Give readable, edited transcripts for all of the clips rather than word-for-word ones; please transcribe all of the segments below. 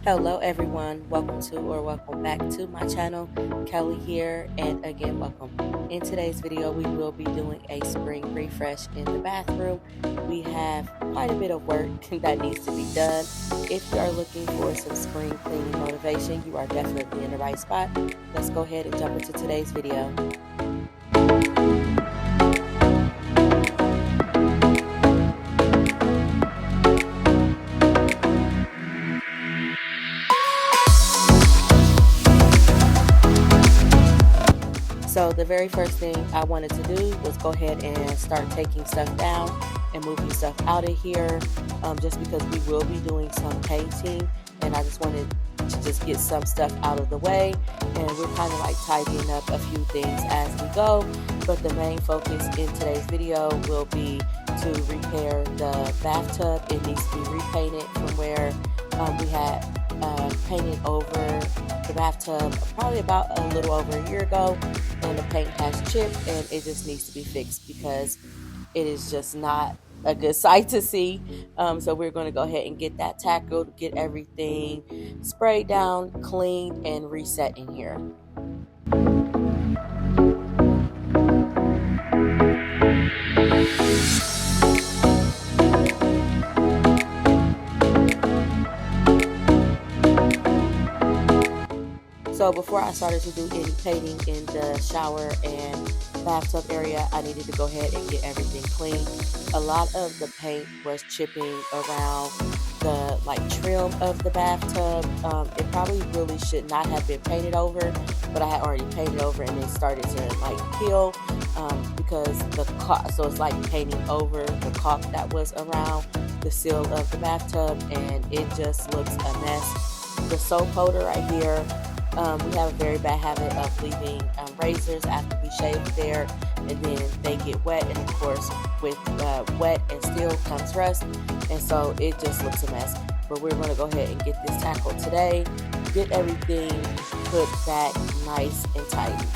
Hello everyone, welcome back to my channel. Kelly here, and again welcome. In today's video we will be doing a spring refresh in the bathroom. We have quite a bit of work that needs to be done. If you are looking for some spring cleaning motivation, you are definitely in the right spot. Let's go ahead and jump into today's video. So the very first thing I wanted to do was go ahead and start taking stuff down and moving stuff out of here, just because we will be doing some painting, and I just wanted to just get some stuff out of the way, and we're kind of like tidying up a few things as we go. But the main focus in today's video will be to repair the bathtub. It needs to be repainted from where we had painted over the bathtub probably about a little over a year ago, and the paint has chipped and it just needs to be fixed because it is just not a good sight to see. So we're going to go ahead and get that tackled, get everything sprayed down, cleaned, and reset in here. So before I started to do any painting in the shower and bathtub area, I needed to go ahead and get everything clean. A lot of the paint was chipping around the trim of the bathtub. It probably really should not have been painted over, but I had already painted over and it started to peel because the caulk, so it's like painting over the caulk that was around the seal of the bathtub, and it just looks a mess. The soap holder right here, we have a very bad habit of leaving razors after we shave there, and then they get wet, and of course with wet and still comes rust, and so it just looks a mess. But we're going to go ahead and get this tackled today, get everything put back nice and tight.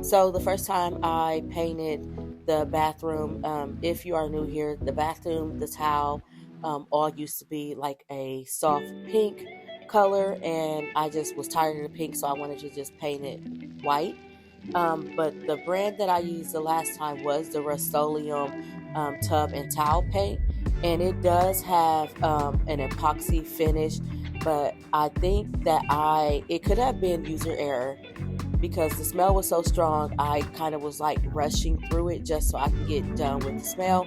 So the first time I painted the bathroom, if you are new here, the bathroom, the towel, all used to be like a soft pink color, and I just was tired of the pink, so I wanted to just paint it white. But the brand that I used the last time was the Rust-Oleum tub and towel paint, and it does have an epoxy finish, but I think that it could have been user error, because the smell was so strong. I kind of was rushing through it just so I could get done with the smell.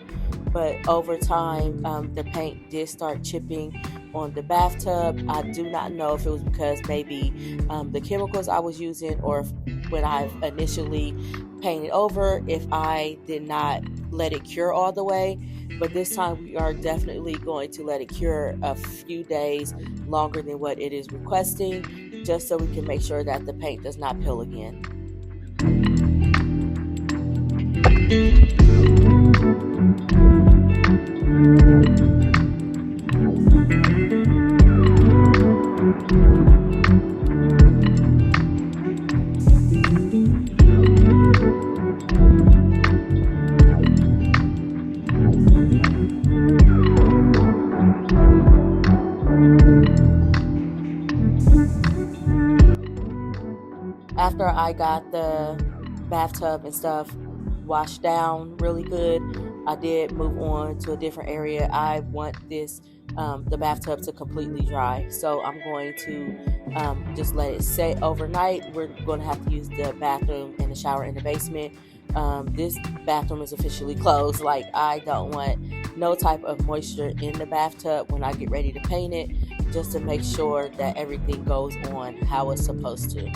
But over time, the paint did start chipping on the bathtub. I do not know if it was because maybe the chemicals I was using, or if when I initially painted over, if I did not let it cure all the way. But this time we are definitely going to let it cure a few days longer than what it is requesting, just so we can make sure that the paint does not peel again. After I got the bathtub and stuff washed down really good, I did move on to a different area. I want the bathtub to completely dry, so I'm going to just let it sit overnight. We're going to have to use the bathroom and the shower in the basement. This bathroom is officially closed. I don't want no type of moisture in the bathtub when I get ready to paint it, just to make sure that everything goes on how it's supposed to.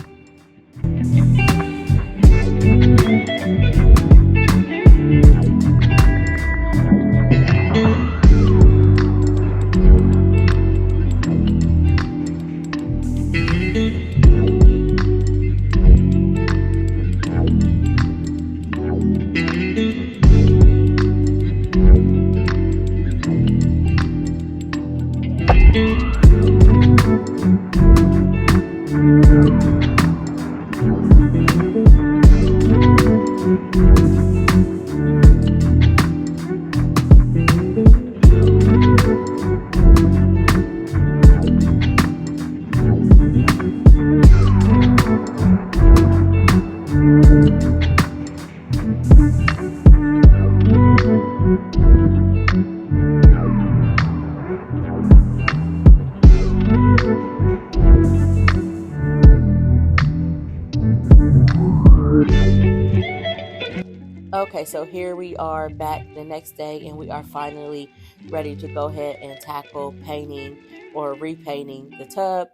Okay, so here we are back the next day, and we are finally ready to go ahead and tackle painting or repainting the tub.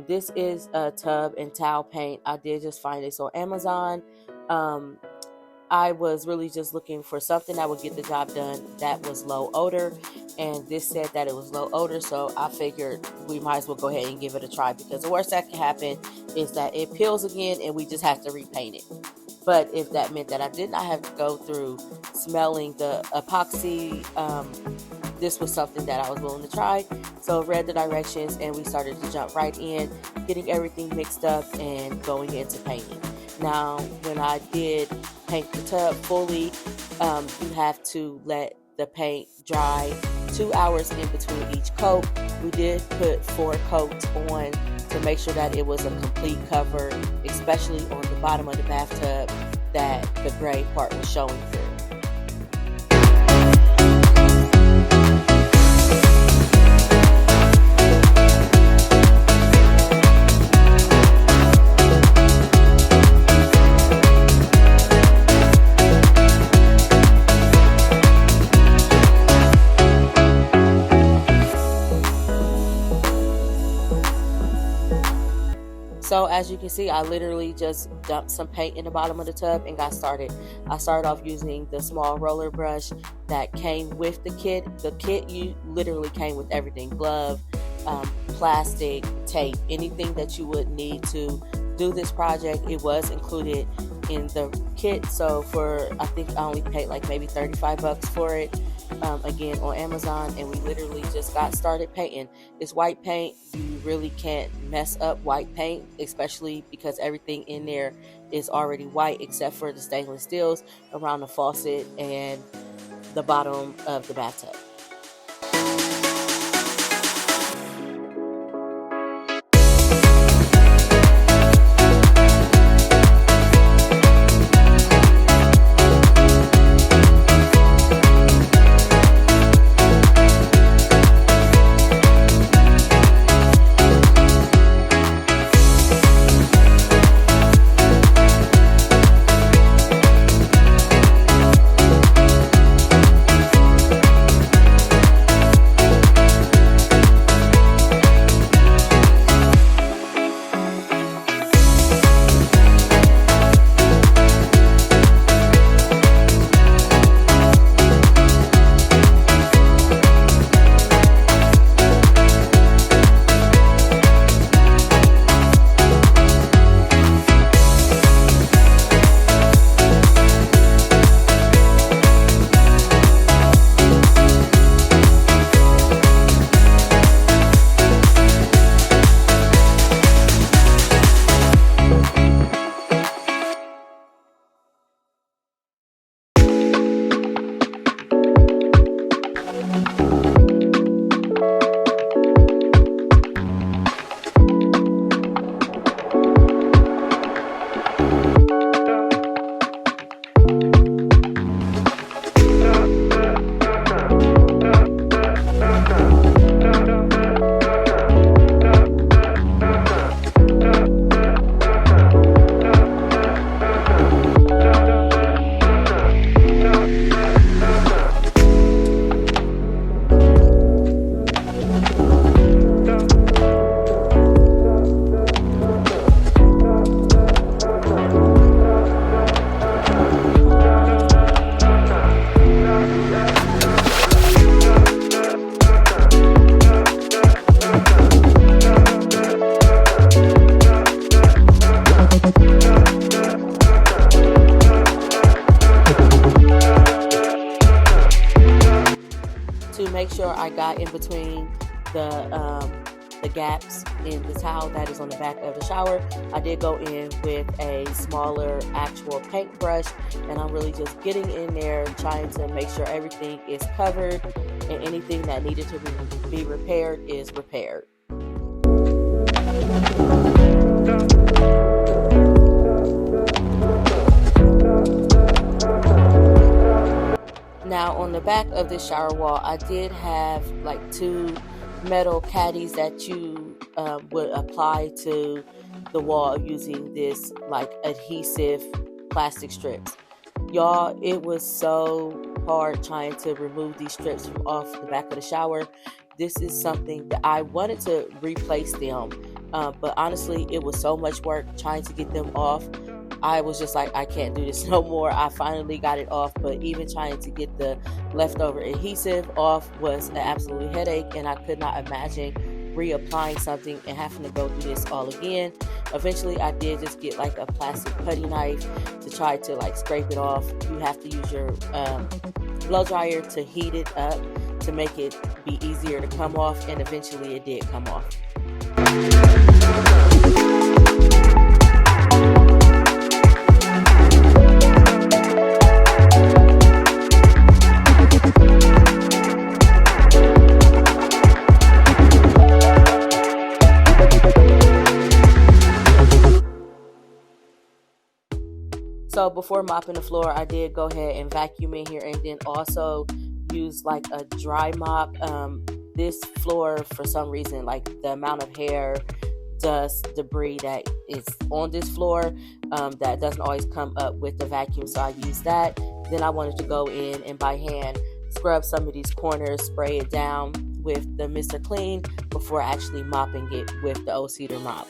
This is a tub and towel paint. I did just find this on Amazon. Um, I was really just looking for something that would get the job done that was low odor, and this said that it was low odor, so I figured we might as well go ahead and give it a try, because the worst that can happen is that it peels again and we just have to repaint it. But if that meant that I did not have to go through smelling the epoxy, this was something that I was willing to try. So read the directions and we started to jump right in, getting everything mixed up and going into painting. Now, when I did paint the tub fully, you have to let the paint dry 2 hours in between each coat. We did put 4 coats on to make sure that it was a complete cover, especially on the bottom of the bathtub that the gray part was showing through. So as you can see, I literally just dumped some paint in the bottom of the tub and got started. I started off using the small roller brush that came with the kit. The kit literally came with everything: glove, plastic, tape, anything that you would need to do this project. It was included in the kit. So I think I only paid like maybe $35 for it. Again, on Amazon, and we literally just got started painting. It's white paint. You really can't mess up white paint, especially because everything in there is already white except for the stainless steels around the faucet and the bottom of the bathtub. To make sure I got in between the the gaps in the towel that is on the back of the shower. I did go in with a smaller actual paintbrush, and I'm really just getting in there trying to make sure everything is covered and anything that needed to be repaired is repaired. Now on the back of this shower wall, I did have like 2 metal caddies that you would apply to the wall using this like adhesive plastic strips. Y'all, it was so hard trying to remove these strips from off the back of the shower. This is something that I wanted to replace them, but honestly, it was so much work trying to get them off. I was just like, I can't do this no more. I finally got it off, but even trying to get the leftover adhesive off was an absolute headache, and I could not imagine reapplying something and having to go through this all again. Eventually, I did just get like a plastic putty knife to try to like scrape it off. You have to use your blow dryer to heat it up to make it be easier to come off, and eventually it did come off. So before mopping the floor, I did go ahead and vacuum in here, and then also use like a dry mop. This floor, for some reason, like the amount of hair, dust, debris that is on this floor, that doesn't always come up with the vacuum, so I used that. Then I wanted to go in and by hand scrub some of these corners, spray it down with the Mr. Clean before actually mopping it with the old cedar mop.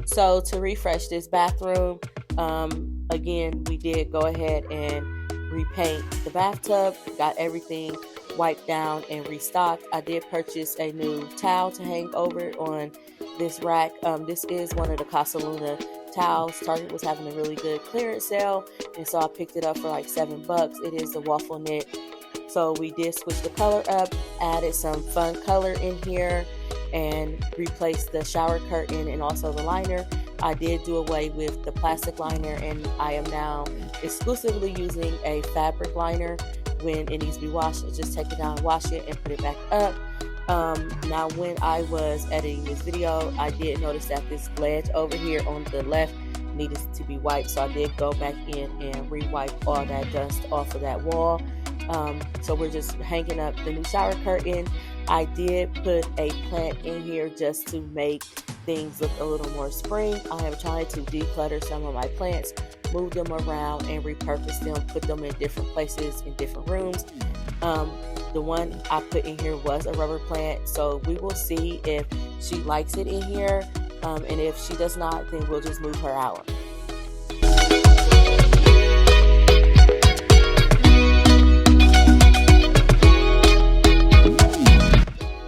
So to refresh this bathroom, again, we did go ahead and repaint the bathtub, got everything wiped down and restocked. I did purchase a new towel to hang over on this rack. This is one of the Casa Luna towels. Target was having a really good clearance sale, and so I picked it up for like $7. It is the waffle knit. So we did switch the color up, added some fun color in here, and replaced the shower curtain and also the liner. I did do away with the plastic liner, and I am now exclusively using a fabric liner. When it needs to be washed, I just take it down, wash it, and put it back up. Now when I was editing this video, I did notice that this ledge over here on the left needed to be wiped, so I did go back in and re-wipe all that dust off of that wall. So we're just hanging up the new shower curtain. I did put a plant in here just to make things look a little more spring. I am trying to declutter some of my plants, move them around and repurpose them, put them in different places in different rooms. The one I put in here was a rubber plant, so we will see if she likes it in here, and if she does not, then we'll just move her out.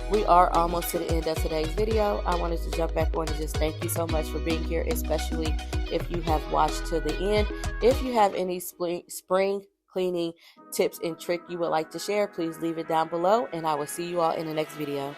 We are almost to the end of today's video. I wanted to jump back on and just thank you so much for being here, especially if you have watched to the end. If you have any spring cleaning tips and trick you would like to share, please leave it down below, and I will see you all in the next video.